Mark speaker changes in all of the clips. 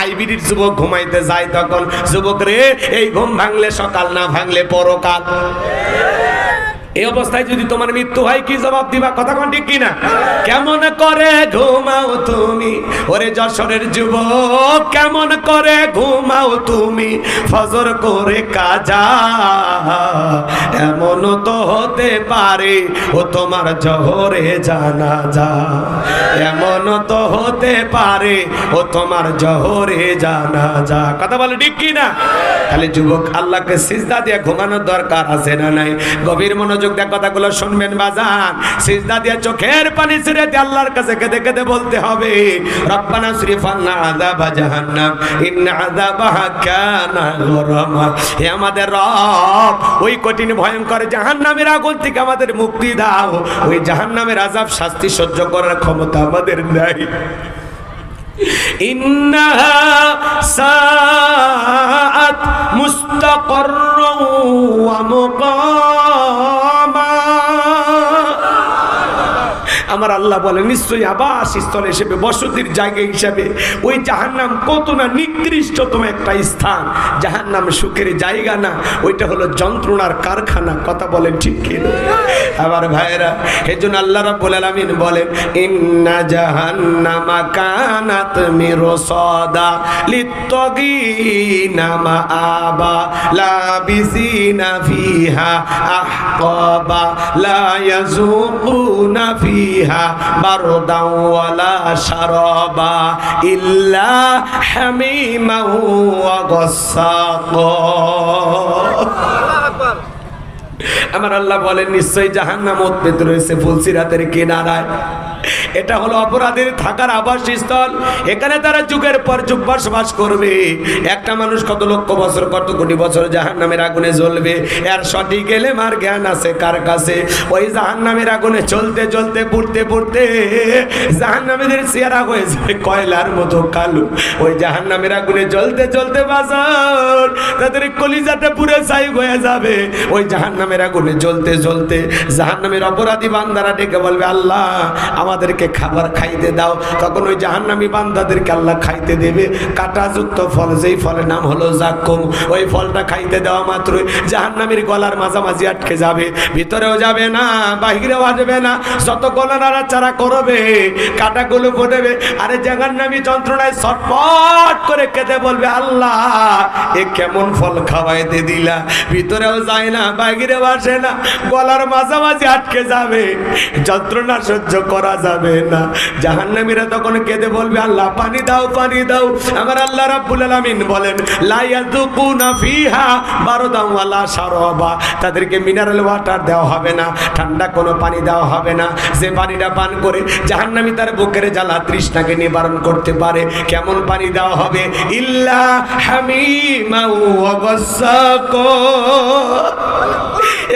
Speaker 1: Hybrid যুবক ঘুমাইতে যায় তখন, যুবক রে এই ঘুম ভাঙলে সকাল, না ভাঙলে পরকাল। এই অবস্থায় যদি তোমার মৃত্যু হয় কি জবাব দিবা? কথা কোন ঠিক কিনা? কেমন করে ঘুমাও তুমি ওরে যশোরের যুবক, কেমন করে ঘুমাও তুমি ফজর করে কাজা, এমন তো হতে পারে ও তোমার জোহরে জানাজা, এমন তো হতে পারে ও তোমার জোহরে জানাজা। কথা বলে ঠিক কিনা? তাহলে যুবক আল্লাহকে সিজদা দিয়ে ঘুমানোর দরকার আছে না নাই? গভীর মনোযোগ দিয়ে কথাগুলো শুনবেন বাজান। সিজদা দিয়ে চোখের পানি ছেড়ে দিয়ে আল্লাহর কাছে কেঁদে কেঁদে বলতে হবে, রব্বানা সরিফ আন্না আযাবা জাহান্নাম ইন্না আযাবাহা কানা গরামা। হে আমাদের রব, ওই কঠিন ভয়ঙ্কর জাহান্নামের আগুন থেকে আমাদের মুক্তি দাও। ওই জাহান্নামের আযাব শাস্তি সহ্য করার ক্ষমতা আমাদের নাই। ইন্নাহা সাআত মুস্তাকাররান ওয়া মুকামা। আমার আল্লাহ বলেন নিশ্চয়ই আবাসস্থল হিসেবে, বসতির জায়গা হিসেবে ওই জাহান্নাম কত না নিকৃষ্টতম একটা স্থান। জাহান্নাম সুখের জায়গা না, ওইটা হলো যন্ত্রণার কারখানা। কথা বলেন ঠিক কি? আমার ভাইরা, এজন্য আল্লাহ রাব্বুল আলামিন বলেন ইন্না জাহান্নামা কানাত মিরসাদা লিত্তাগিনা মাআবা লাবিসিনা ফিহা আহকাবা লা ইয়াযুকুনা ফিহা বারদাও ওয়ালা শারাবা ইল্লা হামিমান ওয়া গাসসাকা। আমার আল্লাহ বলেন নিশ্চয়ই জাহান্নাম উৎপেত রয়েছে ফুলসিরাতের কিনারায়। এটা হলো অপরাধীর থাকার আবাসস্থল। এখানে তারা যুগের পর যুগ বসবাস করবে। একটা মানুষ কত লক্ষ বছর, কত কোটি বছর জাহান্নামের আগুনে জ্বলবে, এর সঠিক এলেম আর জ্ঞান আছে কার কাছে? ওই জাহান্নামের আগুনে চলতে চলতে পুড়তে পুড়তে জাহান্নামীদের চেহারা হয়ে যাবে কয়লার মতো কালো। ওই জাহান্নামের আগুনে জ্বলতে চলতে বাজার তাদের কলিজাটা পুরো ছাই হয়ে যাবে। ওই জাহান্নামের আগুনে জ্বলতে জ্বলতে জাহান্নামের অপরাধী বান্দারা ডেকে বলবে, আল্লাহ আমাদেরকে খাবার খাইতে দাও। তখন ওই জাহান্নামী বান্দাদেরকে আল্লাহ খাইতে দেবে কাঁটাযুক্ত ফল, যেই ফলের নাম হলো জাক্কুম। ওই ফলটা খাইতে দেওয়া মাত্রই জাহান্নামীর গলার মাঝামাঝি আটকে যাবে, ভিতরেও যাবে না, বাহিরেও আসবে না। যত গলা নাড়াচাড়া করবে কাঁটাগুলো পড়বে। আরে জাহান্নামী যন্ত্রণায় ছটফট করে কেঁদে বলবে, আল্লাহ এ কেমন ফল খাওয়াইতে দিলা, ভিতরেও যায় না, বাহিরেও আসে না, গলার মাঝামাঝি আটকে যাবে, যন্ত্রণা সহ্য করা যাবে না। জাহান্নামীরা তখন কেঁদে বলবে, আল্লাহ পানি দাও, পানি দাও। আমার আল্লাহ রাব্বুল আলামিন বলেন লা ইয়াযুকুনা ফিহা বারদান ওয়ালা শারাবা। তাদেরকে মিনারেল ওয়াটার দেওয়া হবে না, ঠান্ডা কোনো পানি দেওয়া হবে না। যে পানিটা পান করে জাহান্নামী তার বুকের জ্বালা তৃষ্ণাকে নিবারণ করতে পারে, কেমন পানি দেওয়া হবে? ইল্লা হামিমান ওয়া গাসসাকা।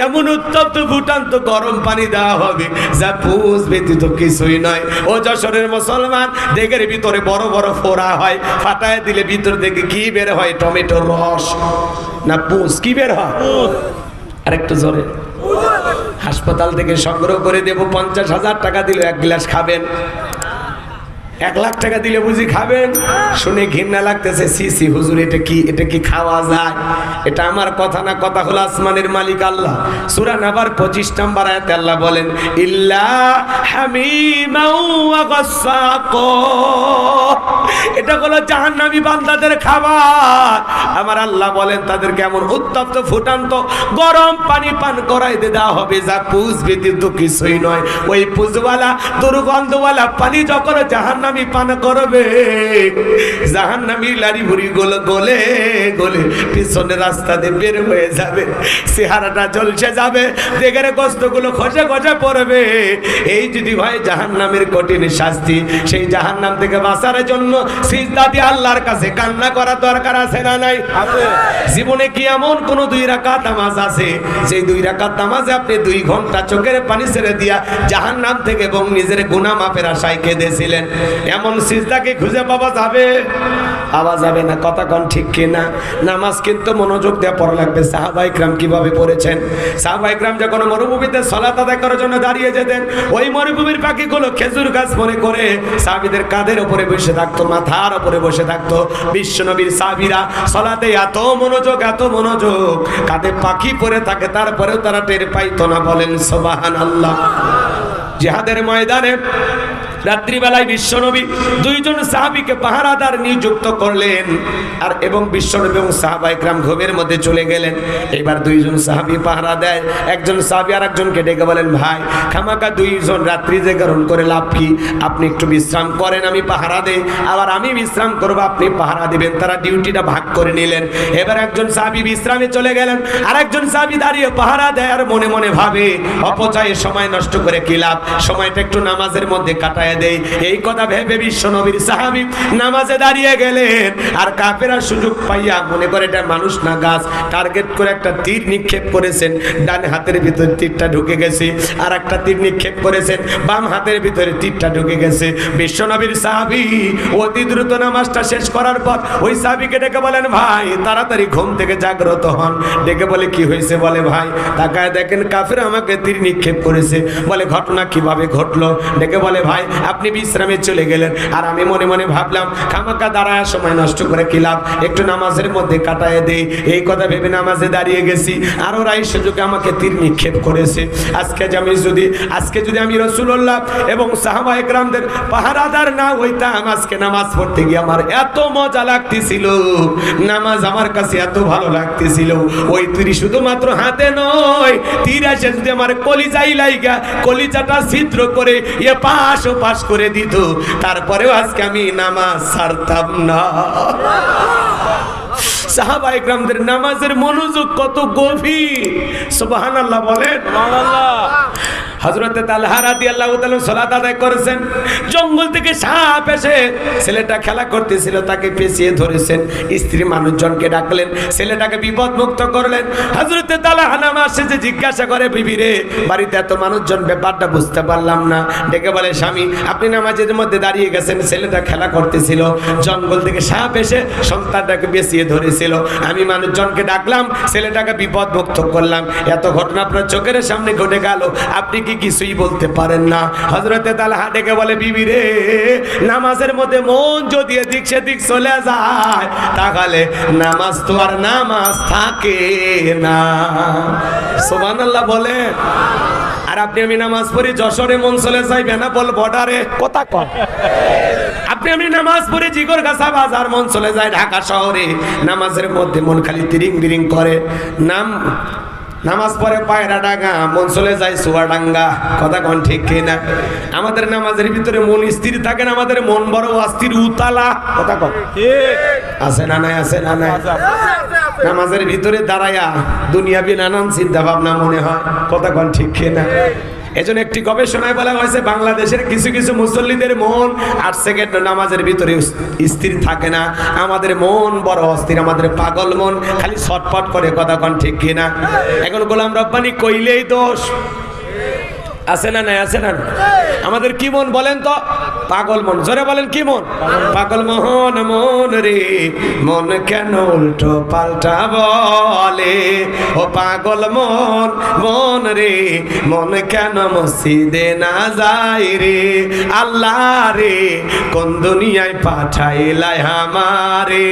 Speaker 1: এমন উত্তপ্ত ফুটান্ত গরম পানি দেওয়া হবে যা পুষ ব্যতীত কিছুই নয়। ও যশোরের মুসলমান, দেখের ভিতরে বড় বড় ফোড়া হয়, ফাটায় দিলে ভিতর থেকে কি বের হয়? টমেটোর রস না পুষ? কি বের হয়? আরেকটু জোরে। হাসপাতাল থেকে সংগ্রহ করে দেব, 50,000 টাকা দিলে 1 গ্লাস খাবেন, 1 লাখ টাকা দিলে বুঝি খাবেন? শুনে ঘৃণা লাগতেছে, সি সি হুজুর এটা কি, এটা কি খাওয়া যায়? এটা আমার কথা না, কথা হলো আসমানের মালিক আল্লাহ। সূরা নাবার 25 নম্বর আয়াতে আল্লাহ বলেন ইল্লা হামিমান ওয়া গাসসাকা। এটা হলো জাহান্নামী বান্দাদের খাবার। আমার আল্লাহ বলেন তাদের কেমন উত্তপ্ত ফুটান্ত গরম পানি পান করাইতে দেওয়া হবে যা পুষ ব্যতীত কিছুই নয়। ওই পুষওয়ালা দুর্গন্ধওয়ালা পানি যখন জাহান্নামী পান করবে, জাহান্নামী লারি ভুরি গলে গলে পিছনের রাস্তা দিয়ে বের হয়ে যাবে, চেহারাটা জ্বলছে যাবে, দেখের গোস্তগুলো খসে খসে পড়বে। এই যদি হয় জাহান্নামের কঠিন শাস্তি, সেই জাহান্নাম থেকে বাঁচার জন্য সিজদা দিয়ে আল্লাহর কাছে কান্না করা দরকার আছে না নাই? জীবনে কি এমন কোন 2 রাকাত নামাজ আছে যে 2 রাকাত নামাজে আপনি 2 ঘন্টা চোখের পানি ছেড়ে দিয়া জাহান্নাম থেকে এবং নিজের গুনাহ মাফের আশায় কেঁদেছিলেন? এমন সিজদাকে খুঁজে পাওয়া যাবে? আওয়াজ যাবে না, কথা কোন ঠিক কিনা? নামাজ কিন্তু মনোযোগ দিয়ে পড়া লাগবে। সাহাবায়ে কেরাম কিভাবে পড়েছেন? সাহাবায়ে কেরাম যখন মরুভূমিতে সালাত আদায় করার জন্য দাঁড়িয়ে যেতেন, ওই মরুভূমির পাখিগুলো খেজুর গাছ মনে করে সাহাবীদের কাঁধের উপরে বসে থাকতো, মাথার উপরে বসে থাকতো। বিশ্বনবীর সাহাবীরা সালাতে এত মনোযোগ, কাঁধে পাখি পড়ে থাকে, তারপরেও তারা টের পাইতো না। বলেন সুবহানাল্লাহ। জিহাদের ময়দানে রাত্রিবেলায় বিশ্বনবী দুইজন সাহাবীকে পাহারাদার নিযুক্ত করলেন, আর এবং বিশ্বনবী এবং সাহাবায়ে কেরাম ঘুমের মধ্যে চলে গেলেন। এবার দুইজন সাহাবী পাহারা দেয়। একজন সাহাবী আর একজনকে ডেকে বলেন, ভাই খামাকা দুইজন রাত্রি জাগরণ করে লাভ কি? আপনি একটু বিশ্রাম করেন, আমি পাহারা দেই, আবার আমি বিশ্রাম করব, আপনি পাহারা দিবেন। তারা ডিউটিটা ভাগ করে নিলেন। এবার একজন সাহাবী বিশ্রামে চলে গেলেন, আর একজন সাহাবী দাঁড়িয়ে পাহারা দেয়, আর মনে মনে ভাবে অপচয়ে সময় নষ্ট করে কি লাভ, সময়টা একটু নামাজের মধ্যে কাটায় দেই। এই কথা ভেবে বিশ্বনবীর সাহাবী নামাজে দাঁড়িয়ে গেলেন, আর কাফেররা সুযোগ পাইয়া মনে করে এটা মানুষ না গাছ, টার্গেট করে একটা তীর নিক্ষেপ করেছেন। ডান হাতের ভিতরে তীরটা ঢুকে গেছে, আর একটা তীর নিক্ষেপ করেছেন, বাম হাতের ভিতরে তীরটা ঢুকে গেছে। বিশ্বনবীর সাহাবী অতি দ্রুত নামাজটা শেষ করার পর ওই সাহাবীকে ডেকে বলেন, ভাই তাড়াতাড়ি ঘুম থেকে জাগ্রত হন। ডেকে বলে, কি হয়েছে? বলে, ভাই তাকায় দেখেন কাফের আমাকে তীর নিক্ষেপ করেছে। বলে, ঘটনা কিভাবে ঘটলো? ডেকে বলে, ভাই আপনি বিশ্রামে চলে গেলেন, আর আমি মনে মনে ভাবলাম খামাকা দাঁড়ায় সময় নষ্ট করে কি লাভ, একটু নামাজের মধ্যে কাটায় দেই। এই কথা ভেবে নামাজে দাঁড়িয়ে গেছি, আর ওরা এই সুযোগে আমাকে তীর নিক্ষেপ করেছে। আজকে যদি আমি রাসূলুল্লাহ এবং সাহাবায়ে কেরামদের পাহারাদার না হইতাম, আজকে নামাজ পড়তে গিয়ে আমার এত মজা লাগতেছিল, নামাজ আমার কাছে এত ভালো লাগতেছিল। ওই তীর শুধুমাত্র হাতে নয়, তীর এসে যদি আমার কলিজায় লাইগা কলিজাটা ছিদ্র করে এ পাশ ও পাশ করে দিত, তারপরেও আজকে আমি নামাজ ছাড়তাম না। সাহাবায়ে কেরামদের নামাজের মনোযোগ কত গভীর, সুবহানাল্লাহ বলেন। হযরতে তালহা রাদিয়াল্লাহু তাআলা সালাত আদায় করেছেন, জঙ্গল থেকে সাপ এসে ছেলেটা খেলা করতেছিল, তাকে পেঁচিয়ে ধরেছেন। স্ত্রী মানুষজনকে ডাকলেন, ছেলেটাকে বিপদ মুক্ত করলেন। হযরতে তালহা নামাজ শেষে জিজ্ঞাসা করে, বিবি রে বাড়িতে এত মানুষজন, ব্যাপারটা বুঝতে পারলাম না। ডেকে বলে, স্বামী আপনি নামাজের মধ্যে দাঁড়িয়ে গেছেন, ছেলেটা খেলা করতেছিল, জঙ্গল থেকে সাপ এসে সন্তানটাকে পেঁচিয়ে ধরেছিল, আমি মানুষজনকে ডাকলাম, ছেলেটাকে বিপদ মুক্ত করলাম। এত ঘটনা আপনার চোখের সামনে ঘটে গেল, আপনি কি কিছুই বলতে পারেন না? হযরতে তালহা ডেকে বলে, বিবি রে নামাজের মধ্যে মন যদি এদিক সেদিক চলে যায়, তাহলে নামাজ তো আর নামাজ থাকে না। সুবহানাল্লাহ বলে। আর আপনি আমি নামাজ পড়ি, যশোরে মন চলে যাইবে না, বল বর্ডারে কথা কম। আপনি আমি নামাজ পড়ে জিগরগাছা বাজার মন চলে যায় ঢাকা শহরে, নামাজের মধ্যে মন খালি তিরিং বিরিং করে। নামাজ পড়ে পায়রা ডাঙ্গা, মন চলে যায় চুয়াডাঙ্গা, কথা কোন ঠিক কিনা? আমাদের নামাজের ভিতরে মন স্থির থাকে না, আমাদের মন বড় অস্থির উতালা, কথা কম আছে না নাই? আছে না নাই? নামাজের ভিতরে দাঁড়ায়া দুনিয়াবি নানান চিন্তা ভাবনা মনে হয়, কথা কোন ঠিক কিনা? এজন্য একটি গবেষণায় বলা হয়েছে, বাংলাদেশের কিছু কিছু মুসল্লিদের মন 8 সেকেন্ড নামাজের ভিতরে স্থির থাকে না। আমাদের মন বড় অস্থির, আমাদের পাগল মন খালি ছটফট করে, কথা কোন ঠিক কিনা? এখন গোলাম রব্বানি কইলেই দোষ, আছে না নাই? আছে না? আমাদের কি মন বলেন তো? পাগল মন। জোরে বলেন, কি মন? পাগল মোহন মন রে, মন কেন উল্টো পাল্টা বলে, ও পাগল মন মন রে, মন কেন মসজিদে না যায় রে, আল্লাহ রে কোন দুনিয়ায় পাঠাইলাই আমারে।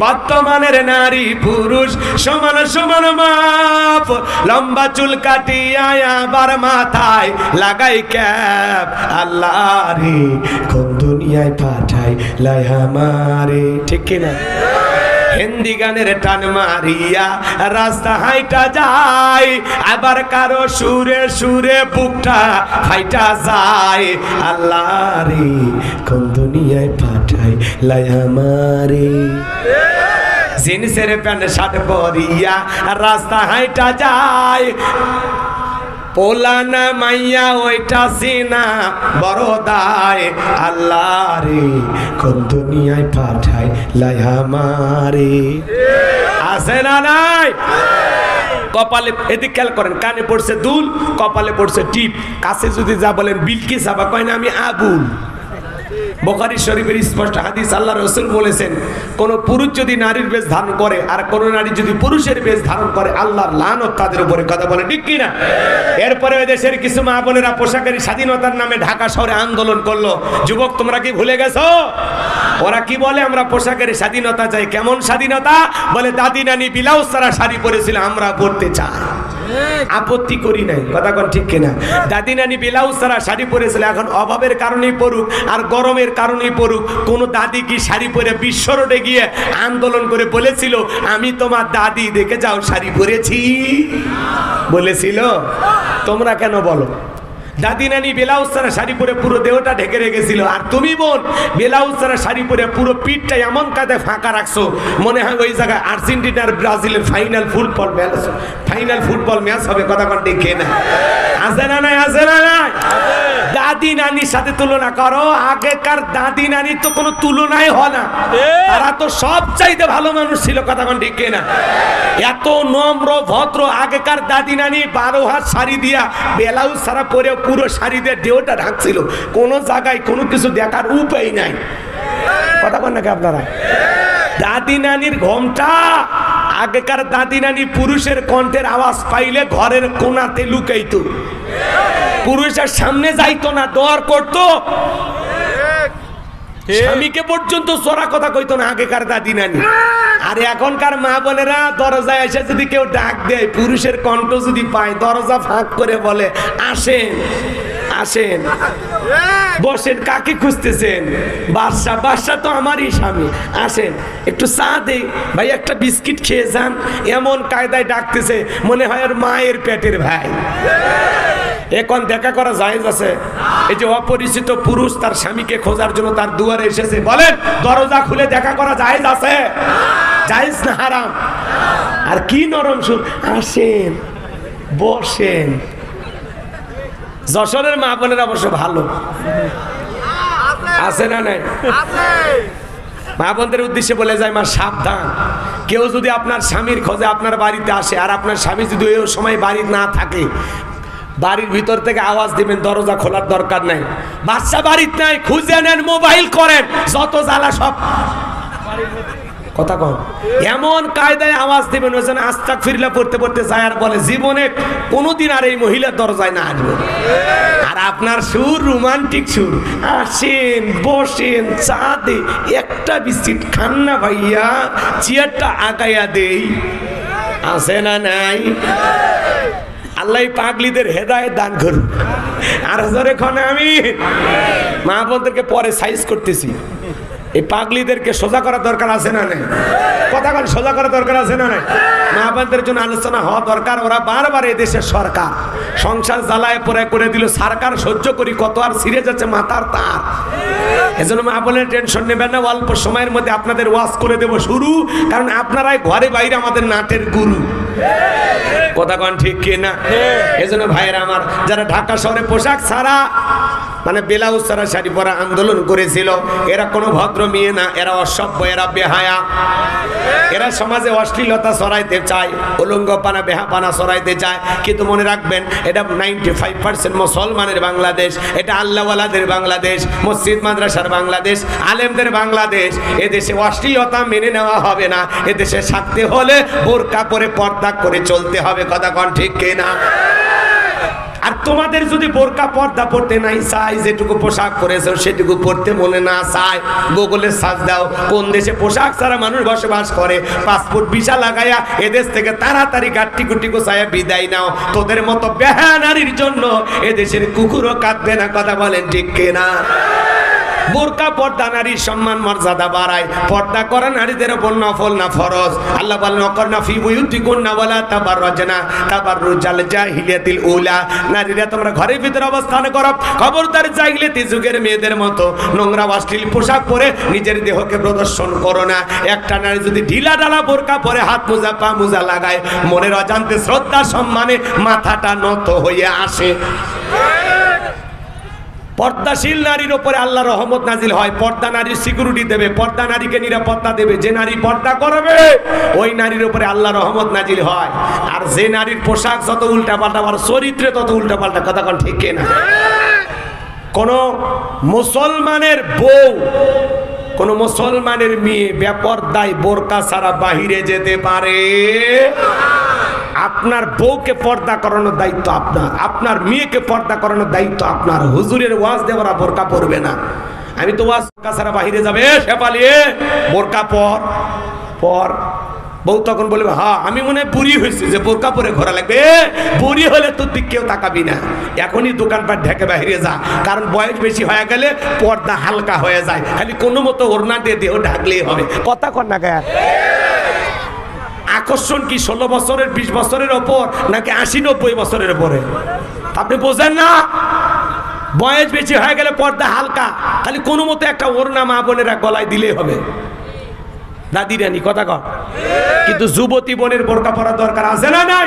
Speaker 1: বর্তমানের নারী পুরুষ সমান সমান মাপ, লম্বা চুল কাটিয়া আবার মাথায় লাগাই ক্যাপ, আল্লাহ রে কোন দুনিয়ায় পাঠাই লাই আমারে। ঠিক কিনা? হিন্দি গানের টান মারিয়া রাস্তা হাইটা যায়, আবার কারো সুরে সুরে বুকটা ফাইটা যায়, আল্লাহ রে কোন দুনিয়ায় পাঠাই লাই আমারে। জিন্সের প্যান্ট শার্ট পরিয়া রাস্তা হাইটা যায়, পোলানা মাইয়া ওইটা সিনা বড় দায়, আল্লাহ রে কোন দুনিয়ায় পাঠাই লাই আমারে। আছে না নাই? কপালে এদিক খেয়াল করেন, কানে পড়ছে দুল, কপালে পড়ছে টিপ, কাছে যদি যা বলেন বিলকিস আবা কয় না আমি আবুল, বুখারী শরীফের স্পষ্ট হাদিস, আল্লাহ রাসূল বলেছেন কোন পুরুষ যদি নারীর বেশ ধারণ করে আর কোন নারী যদি পুরুষের বেশ ধারণ করে আল্লাহর লানত তাদের উপরে। কথা বলে ঠিক কি না? এরপরে ওই দেশের কিছু মা বোনেরা পোশাকের স্বাধীনতার নামে ঢাকা শহরে আন্দোলন করলো। যুবক তোমরা কি ভুলে গেছো? ওরা কি বলে? আমরা পোশাকের স্বাধীনতা চাই। কেমন স্বাধীনতা? বলে দাদি নানি ব্লাউজ ছাড়া শাড়ি পরেছিল, আমরা পরতে চাই, আপত্তি করি নাই। কথা কোন ঠিক কিনা? দাদি নানি ব্লাউজ ছাড়া শাড়ি পরেছিল, এখন অভাবের কারণেই পড়ুক আর গরমের কারণেই পড়ুক, কোন দাদি কি শাড়ি পরে বিশ্ব রোডে গিয়ে আন্দোলন করে বলেছিল আমি তোমার দাদি দেখে যাও শাড়ি পরেছি? বলেছিল? তোমরা কেন বলো? দাদি নানি ব্লাউজ ছাড়া শাড়ি পরে পুরো দেহটা ঢেকে রেখেছিল, আর তুমি বোন ব্লাউজ ছাড়া শাড়ি পরে পুরো পিঠটা এমন কাঁধে ফাঁকা রাখছো মনে হয় ওই জায়গায় আর্জেন্টিনার ব্রাজিলের ফাইনাল ফুটবল ম্যাচ হবে। কথা কোন ঠিক না? আছে না নাই? আছে না নাই? দাদি নানির সাথে তুলনা করো, আগেকার দাদি নানির তো কোনো তুলনাই হয় না, তারা তো সব চাইতে ভালো মানুষ ছিল। কথা কোন ঠিক না? এত নম্র ভদ্র আগেকার দাদি নানি 12 হাত শাড়ি দিয়া ব্লাউজ ছাড়া পরে পুরো শাড়ি দিয়ে দেহটা ঢাকছিল, কোনো জায়গায় কোনো কিছু দেখার উপায় নাই। কথা বল নাকি আপনারা? দাদি নানির ঘোমটা, আগেকার দাদি নানি পুরুষের কণ্ঠের আওয়াজ পাইলে ঘরের কোণাতে লুকাইতো, পুরুষের সামনে যাইতো না, ডর করতো, স্বামীকে পর্যন্ত চোরা কথা কইতো না আগেকার দাদি নানি। আর এখনকার মা বোনেরা দরজায় এসে যদি কেউ ডাক দেয়, পুরুষের কণ্ঠ যদি পায়, দরজা ফাঁক করে বলে আসেন আসেন, বসেন, কাকে খুঁজতেছেন? বাদশা তো আমারই স্বামী, আসেন একটু চা দে ভাই, একটা বিস্কিট খেয়ে যান, এমন কায়দায় ডাকতেছে মনে হয় ওর মায়ের পেটের ভাই। এখন দেখা করা জায়েজ আছে? এই যে অপরিচিত পুরুষ তার স্বামীকে খোঁজার জন্য তার দুয়ারে এসেছে, বলেন দরজা খুলে দেখা করা জায়েজ আছে? জায়েজ না হারাম? আর কি নরম সুর, আসেন বসেন। যশোরের মা বোনের অবশ্য ভালো আছে না নাই? মা বোনদের উদ্দেশ্যে বলে যায়, মা সাবধান, কেউ যদি আপনার স্বামীর খোঁজে আপনার বাড়িতে আসে আর আপনার স্বামী যদি ওই সময় বাড়ি না থাকে, বাড়ির ভিতর থেকে আওয়াজ দিবেন, দরজা খোলার দরকার নাই, বাচ্চা বাড়িতে নাই, খুঁজে নেন, মোবাইল করেন, যত জ্বালা সব। কথা কন, এমন কায়দায় আওয়াজ দিবেন ওজন আস্তাগফিরুল্লাহ পড়তে পড়তে যায় আর বলে জীবনে কোনোদিন আর এই মহিলার দরজায় না আসবে। আর আপনার সুর রোমান্টিক সুর, আসেন বসেন, চা দে, একটা বিস্কিট খান না ভাইয়া, চেয়ারটা আগাইয়া দেই, আছে না নাই? আল্লাহ পাগলিদের হেদায়েত দান করুন। আর জোরে খন আমি মা বোনদেরকে পরে সাইজ করতেছি, এই পাগলিদেরকে সোজা করার দরকার আছে না নাই? কথা বল, সোজা করার দরকার আছে না নাই? মা বোনদের জন্য আলোচনা হওয়া দরকার। ওরা বারবার এই দেশের সরকার সংসার জ্বালায় পরে করে দিল, সরকার সহ্য করি কত, আর ছিঁড়ে যাচ্ছে মাথার তার। এজন্য মা বোনের টেনশন নেবেন না, অল্প সময়ের মধ্যে আপনাদের ওয়াজ করে দেব শুরু, কারণ আপনারাই ঘরে বাইরে আমাদের নাটের গুরু। কথা কন ঠিক কি না? এজন্য ভাইয়েরা আমার, যারা ঢাকা শহরে পোশাক ছাড়া মানে ব্লাউজ ছাড়া শাড়ি পরা আন্দোলন করেছিল, এরা কোনো ভদ্র মেয়ে না, এরা অসভ্য, এরা বেহায়া, এরা সমাজে অশ্লীলতা ছড়াইতে চায়, উলঙ্গপানা বেহাপানা ছড়াইতে চায়। কিন্তু মনে রাখবেন, এটা 95% মুসলমানের বাংলাদেশ, এটা আল্লাহওয়ালাদের বাংলাদেশ, মসজিদ মাদ্রাসার বাংলাদেশ, আলেমদের বাংলাদেশ। এদেশে অশ্লীলতা মেনে নেওয়া হবে না, এদেশে থাকতে হলে বোরকা পরে পর্দা করে চলতে হবে। কথা কন ঠিক কিনা? আর তোমাদের যদি বোরকা পর্দা পড়তে নাই চাই, যেটুকু পোশাক পরেছো সেটুকু পড়তে মনে না চায়, গুগলে সার্চ দাও কোন দেশে পোশাক ছাড়া মানুষ বসবাস করে, পাসপোর্ট ভিসা লাগাইয়া এদেশ থেকে তাড়াতাড়ি গাট্টি গুটি গোছাইয়া বিদায় নাও। তোদের মতো বেহায়া নারীর জন্য এদেশের কুকুরও কাঁদবে না। কথা বলেন ঠিক কিনা? বোরকা পর্দা নারীর সম্মান মর্যাদা বাড়ায়, পর্দা করা নারীদের উপর নফল না ফরজ। আল্লাহ বলেন ওয়াকরনা ফি বুয়ুতিকুন্না ওয়ালা তাবাররাজনা তাবাররুজাল জাহিলিয়াতিল উলা, নারীরা তোমরা ঘরের ভিতরে অবস্থান করো, খবরদার জাহিলিয়াতি যুগের মেয়েদের মতো নোংরা অশ্লীল পোশাক পরে নিজের দেহকে প্রদর্শন করো না। একটা নারী যদি ঢিলা ঢালা বোরকা পরে হাত মোজা পা মোজা লাগায়, মনের অজান্তে শ্রদ্ধা সম্মানে মাথাটা নত হয়ে আসে। পর্দাশীল নারীর উপরে আল্লাহ রহমত নাজিল হয়, পর্দা নারীর সিকিউরিটি দেবে, পর্দা নারীকে নিরাপত্তা দেবে। যে নারী পর্দা করবে ওই নারীর উপরে আল্লাহ রহমত নাজিল হয়। আর যে নারীর পোশাক যত উল্টা পাল্টা, আর চরিত্রে তত উল্টা পাল্টা। কথা কোন ঠিক না? কোন মুসলমানের বউ, কোন মুসলমানের মেয়ে বেপরদায় বোরকা ছাড়া বাহিরে যেতে পারে? আপনার বউকে পর্দা করানোর দায়িত্ব আপনার, আপনার মেয়েকে পর্দা করানোর দায়িত্ব আপনার। হুজুরের ওয়াজ দেওয়ারা বোরকা পরবে না, আমি তো ওয়াজ ছাড়া বাহিরে যাবে শেফালিয়ে বোরকা পর। বউ তখন বলবে হ্যাঁ আমি মনে হয় বুড়ি হয়েছি যে বোরকা পরে ঘোরা লাগবে। বুড়ি হলে তোর দিক কেউ তাকাবি না, এখনই দোকানপাট ঢেকে বাহিরে যা, কারণ বয়স বেশি হয়ে গেলে পর্দা হালকা হয়ে যায়, খালি কোনো মতো ওড়না দিয়ে দেহ ঢাকলেই হবে। কথা কর না গায়ে আকর্ষণ কি 16 বছরের 20 বছরের ওপর নাকি 80-90 বছরের উপরে? আপনি বোঝেন না? বয়স বেশি হয়ে গেলে পর্দা হালকা, খালি কোনো মতো একটা ওড়না মা বোনেরা গলায় দিলেই হবে। দাদি রানী কথা কর। কিন্তু যুবতী বোনের বোরকা পরা দরকার আছে না নাই?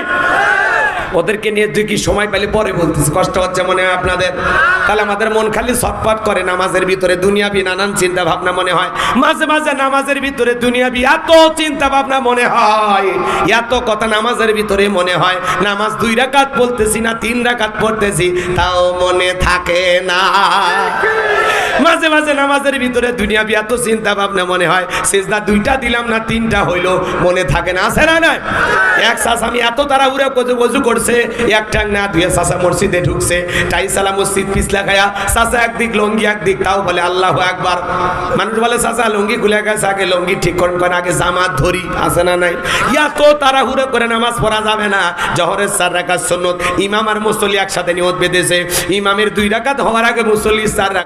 Speaker 1: ওদেরকে নিয়ে তুই কি সময় পেলে পরে বলতেছি, কষ্ট হচ্ছে মনে হয় আপনাদের? তাহলে আমাদের মন খালি ছটফট করে, নামাজের ভিতরে দুনিয়াবি নানান চিন্তা ভাবনা মনে হয়, মাঝে মাঝে নামাজের ভিতরে দুনিয়াবি এত চিন্তা ভাবনা মনে হয়, এত কথা নামাজের ভিতরে মনে হয়। নামাজ 2 রাকাত পড়তেছি না 3 রাকাত পড়তেছি তাও মনে থাকে না। মাঝে মাঝে নামাজের ভিতরে দুনিয়াবি এত চিন্তা ভাবনা মনে হয়, সিজদা 2টা দিলাম না 3টা হইলো, মনে থাকে না। আছে না নাই? এক চাচা আমি এত তাড়াহুড়া ওযু করছে, একটা না 2 চাচা মসজিদে ঢুকছে, টাইসালা মসজিদ পিছলা খায়া, চাচা একদিক লঙ্গি একদিক, তাও বলে আল্লাহু আকবার। মানুষ বলে চাচা লঙ্গি খুলে গেছে, আগে লঙ্গি ঠিক করেন, আগে জামাত ধরি। আছে না নাই? এত তাড়াহুড়া করে নামাজ পড়া যাবে না। জোহরের 4 রাকাত সুন্নত, ইমাম আর মুসল্লি একসাথে নিয়ত বেঁধেছে, ইমামের 2 রাকাত হওয়ার আগে মুসল্লি 4 রাকাত